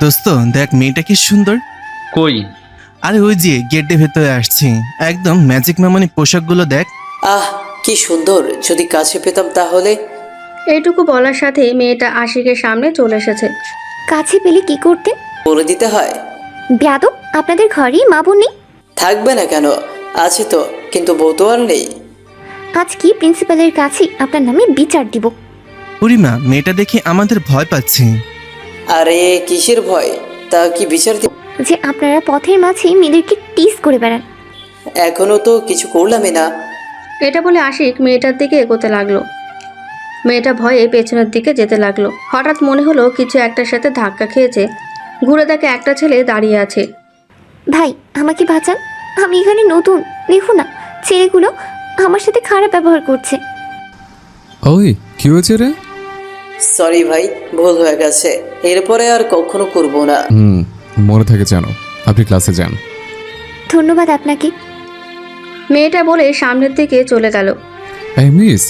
দোস্ত দেখ মেয়েটা কি সুন্দর। কই? আরে ওই যে গেটের ভেতরে আসছি, একদম ম্যাজিক মামানি পোশাকগুলো দেখ। আহ, কি সুন্দর! যদি কাছে পেতাম তাহলে। এইটুকু বলার সাথে মেয়েটা আশিকের সামনে চলে এসেছে। কাছে পেলে কি করতে? বলে দিতে হয়। বেয়াদব, আপনাদের ঘরেই মা বোন নেই? থাকবে না কেন, আছে তো, কিন্তু বউ তো আর নেই। আজ কি প্রিন্সিপালের কাছে আপনার নামে বিচার দিব। বুড়িমা মেয়েটা দেখে আমাদের ভয় পাচ্ছে। আরে কিসের ভয়? তা কি বিচার যে আপনারা পথের মাঝে মেয়েদেরকে টিস করে বেড়ান। এখনো তো কিছু করলামই না। এটা বলে আশিক মেয়েটার দিকে এগোতে লাগলো। মেয়েটা ভয়ে পেছনের দিকে যেতে লাগলো। হঠাৎ মনে হলো কিছু একটার সাথে ধাক্কা খেয়েছে। ঘুরে দেখে একটা ছেলে দাঁড়িয়ে আছে। ভাই, আমাকে বাঁচান, আমি এখানে নতুন। দেখো না, ছেলেগুলো আমার সাথে খারাপ ব্যবহার করছে। ওই কি হয়েছে রে? সরি ভাই, ভুল হয়ে গেছে, এরপরে আর কখনো করবো না। মনে থাকে জানো, আপনি ক্লাসে যান। ধন্যবাদ আপনাকে। মেয়েটা বলে সামনের দিকে চলে গেল। এই মিস,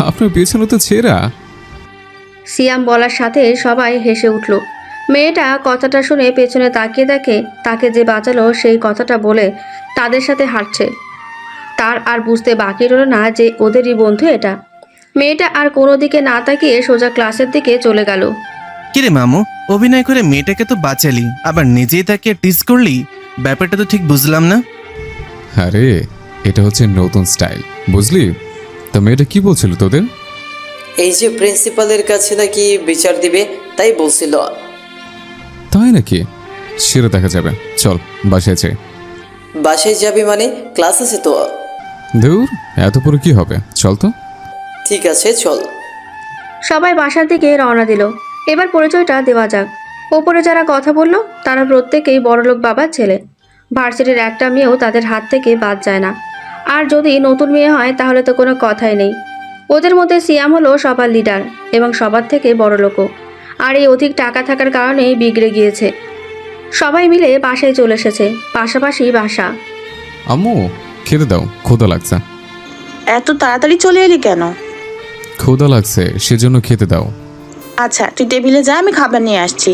আপনার পেছনে তো ছেঁড়া। সিয়াম বলার সাথে সবাই হেসে উঠল। মেয়েটা কথাটা শুনে পেছনে তাকিয়ে দেখে তাকে যে বাঁচালো সেই কথাটা বলে তাদের সাথে হাঁটছে। তার আর বুঝতে বাকি রইল না যে ওদেরই বন্ধু এটা। মেয়েটা আর কোনো দিকে না তাকিয়ে সোজা ক্লাসের দিকে চলে গেল। কিরে মামু, অভিনয় করে মেয়েটাকে তো বাঁচালি, আবার নিজেই তাকে টিস করলি, ব্যাপারটা তো ঠিক বুঝলাম না। আরে এটা হচ্ছে নতুন স্টাইল, বুঝলি? তো মেয়েটা কি বলছিল তোদের? এই যে প্রিন্সিপালের কাছে নাকি বিচার দিবে, তাই বলছিল। তাই নাকি? সেটা দেখা যাবে, চল বাসায় যাই। বাসায় যাবি মানে? ক্লাস আছে তো। দূর, এত পরে কি হবে, চল তো। ঠিক আছে, চল। সবাই বাসার দিকে রওনা দিল। এবার পরিচয়টা দেওয়া যাক। ওপরে যারা কথা বলল তারা প্রত্যেকেই বড়লোক বাবার ছেলে। ভার্সিটির একটা মেয়েও তাদের হাত থেকে বাদ যায় না। আর যদি নতুন মেয়ে হয় তাহলে তো কোনো কথাই নেই। ওদের মধ্যে সিয়াম হলো সবার লিডার এবং সবার থেকে বড় লোকও। আর এই অধিক টাকা থাকার কারণেই বিগড়ে গিয়েছে। সবাই মিলে বাসায় চলে এসেছে, পাশাপাশি বাসা। আম্মু খেতে দাও, ক্ষুধা লাগছে। এত তাড়াতাড়ি চলে এলি কেন? ক্ষুধা লাগছে সেজন্য খেতে দাও। আচ্ছা, তুই টেবিলে যা, আমি খাবার নিয়ে আসছি।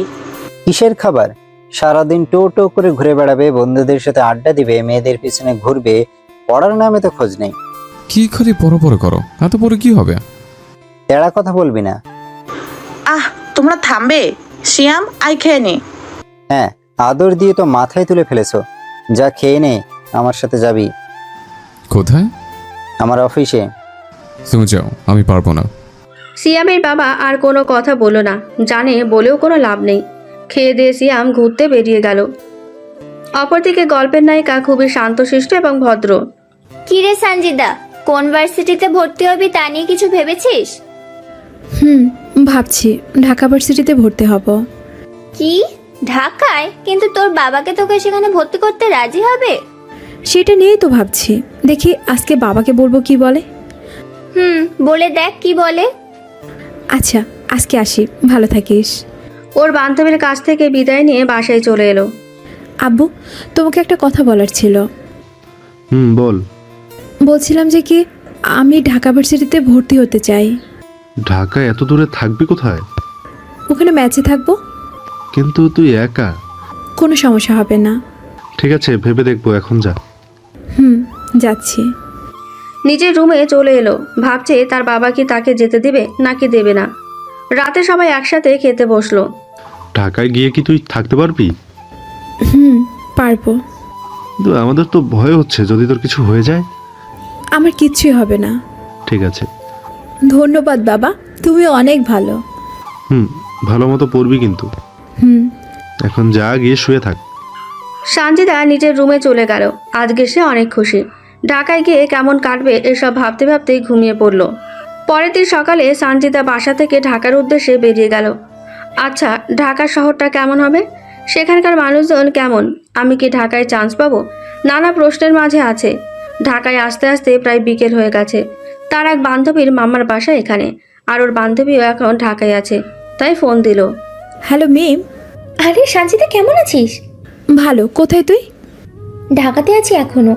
কিসের খাবার? সারাদিন টো টো করে ঘুরে বেড়াবে, বন্ধুদের সাথে আড্ডা দিবে, মেয়েদের পিছনে ঘুরবে, পড়ার নামে তো খোঁজ নেই। কি খালি পরে করো, এত পরে কি হবে? তেড়া কথা বলবি না। আহ, তোমরা থামবে? শিয়াম, আই খেয়ে নে। হ্যাঁ, আদর দিয়ে তো মাথায় তুলে ফেলেছো। যা খেয়ে নে, আমার সাথে যাবি। কোথায়? আমার অফিসে। তুমি যাও, আমি পারবো না। সিয়ামের বাবা আর কোনো কথা বলল না, জানে বলেও কোনো লাভ নেই। খেয়ে দিয়ে সিয়াম ঘুরতে বেরিয়ে গেল। অপরদিকে গল্পের নায়িকা খুবই শান্তশিষ্ট এবং ভদ্র। কিরে সঞ্জিদা, কোন ভার্সিটিতে ভর্তি হবি তা নিয়ে কিছু ভেবেছিস? ভাবছি ঢাকা ভার্সিটিতে ভর্তি হব। কি, ঢাকায়? কিন্তু তোর বাবাকে তোকে সেখানে ভর্তি করতে রাজি হবে? সেটা নিয়েই তো ভাবছি, দেখি আজকে বাবাকে বলবো কি বলে। বলে দেখ কি বলে। আচ্ছা, আজকে আসি, ভালো থাকিস। ওর বান্ধবীর কাছ থেকে বিদায় নিয়ে বাসায় চলে এলো। আব্বু, তোমাকে একটা কথা বলার ছিল। বল। বলছিলাম যে কি, আমি ঢাকা ভার্সিটিতে ভর্তি হতে চাই। ঢাকা এত দূরে থাকবি কোথায়? ওখানে ম্যাচে থাকবো। কিন্তু তুই একা। কোনো সমস্যা হবে না। ঠিক আছে, ভেবে দেখবো, এখন যা। যাচ্ছি। নিজের রুমে চলে এলো, ভাবছে তার বাবা কি তাকে যেতে দিবে নাকি দেবে না। রাতে সবাই একসাথে খেতে বসলো। ঢাকায় গিয়ে কি তুই থাকতে পারবি? পারবো। কিন্তু আমাদের তো ভয় হচ্ছে, যদি তোর কিছু হয়ে যায়। আমার কিচ্ছুই হবে না। ঠিক আছে। ধন্যবাদ বাবা, তুমি অনেক ভালো। ভালো মতো পড়বি কিন্তু। এখন যা, গিয়ে শুয়ে থাক। সানজিদা নিজের রুমে চলে গেল। আজকে সে অনেক খুশি। ঢাকায় গিয়ে কেমন কাটবে এসব ভাবতে ভাবতেই ঘুমিয়ে পড়ল। পরের দিন সকালে সানজিদা বাসা থেকে ঢাকার উদ্দেশ্যে বেরিয়ে গেল। আচ্ছা, ঢাকা শহরটা কেমন হবে? সেখানকার মানুষজন কেমন? আমি কি ঢাকায় চান্স পাবো? নানা প্রশ্নের মাঝে আছে। ঢাকায় আসতে আসতে প্রায় বিকেল হয়ে গেছে। তার এক বান্ধবীর মামার বাসা এখানে, আর ওর বান্ধবীও এখন ঢাকায় আছে, তাই ফোন দিল। হ্যালো মিম। আরে সঞ্জিদা, কেমন আছিস? ভালো। কোথায় তুই? ঢাকাতে আছি এখনো।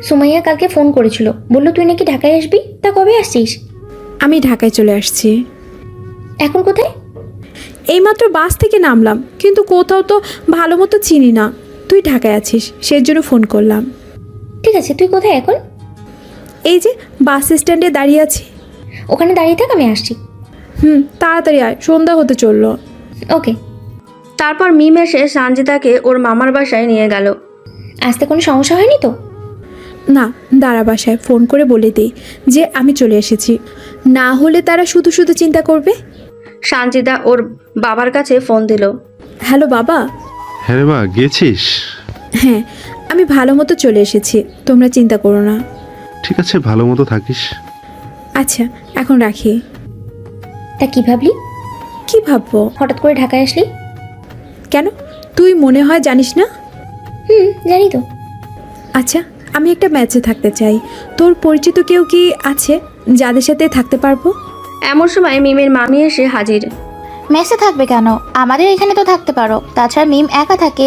সুমাইয়া কালকে ফোন করেছিল, বললো তুই নাকি ঢাকায় আসবি। তা কবে আসছিস? আমি ঢাকায় চলে আসছি। এখন কোথায়? এইমাত্র বাস থেকে নামলাম, কিন্তু কোথাও তো ভালো মতো চিনি না। তুই ঢাকায় আছিস, সেই জন্য ফোন করলাম। ঠিক আছে, তুই কোথায় এখন? এই যে বাস স্ট্যান্ডে দাঁড়িয়ে আছি। ওখানে দাঁড়িয়ে থাক, আমি আসছি। তাড়াতাড়ি আয়, সন্ধ্যা হতে চললো। ওকে। তারপর মিম এসে সঞ্জিতাকে ওর মামার বাসায় নিয়ে গেল। আসতে কোনো সমস্যা হয়নি তো? না, দাঁড়া, বাসায় ফোন করে বলে দিই যে আমি চলে এসেছি, না হলে তারা শুধু শুধু চিন্তা করবে। সঞ্জিতা ওর বাবার কাছে ফোন দিল। হ্যালো বাবা। হ্যাঁ রে মা, গেছিস? হ্যাঁ, আমি ভালো মতো চলে এসেছি, তোমরা চিন্তা করো না। ঠিক আছে, ভালো মতো থাকিস। আচ্ছা, এখন রাখি। তা কি ভাবলি? কি ভাববো? হঠাৎ করে ঢাকায় আসলি? কেন, তুই মনে হয় জানিস না? জানি তো। আচ্ছা, আমি একটা ম্যাচে থাকতে চাই। তোর পরিচিত কেউ কি আছে যাদের সাথে থাকতে পারবো? এমন সময় মিমের মামি এসে হাজির। মেসে থাকবে কেন? আমাদের এখানে তো থাকতে পারো। তাছাড়া মিম একা থাকে,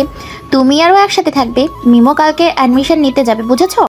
তুমি আরও একসাথে থাকবে। মিমও কালকে অ্যাডমিশন নিতে যাবে, বুঝেছো?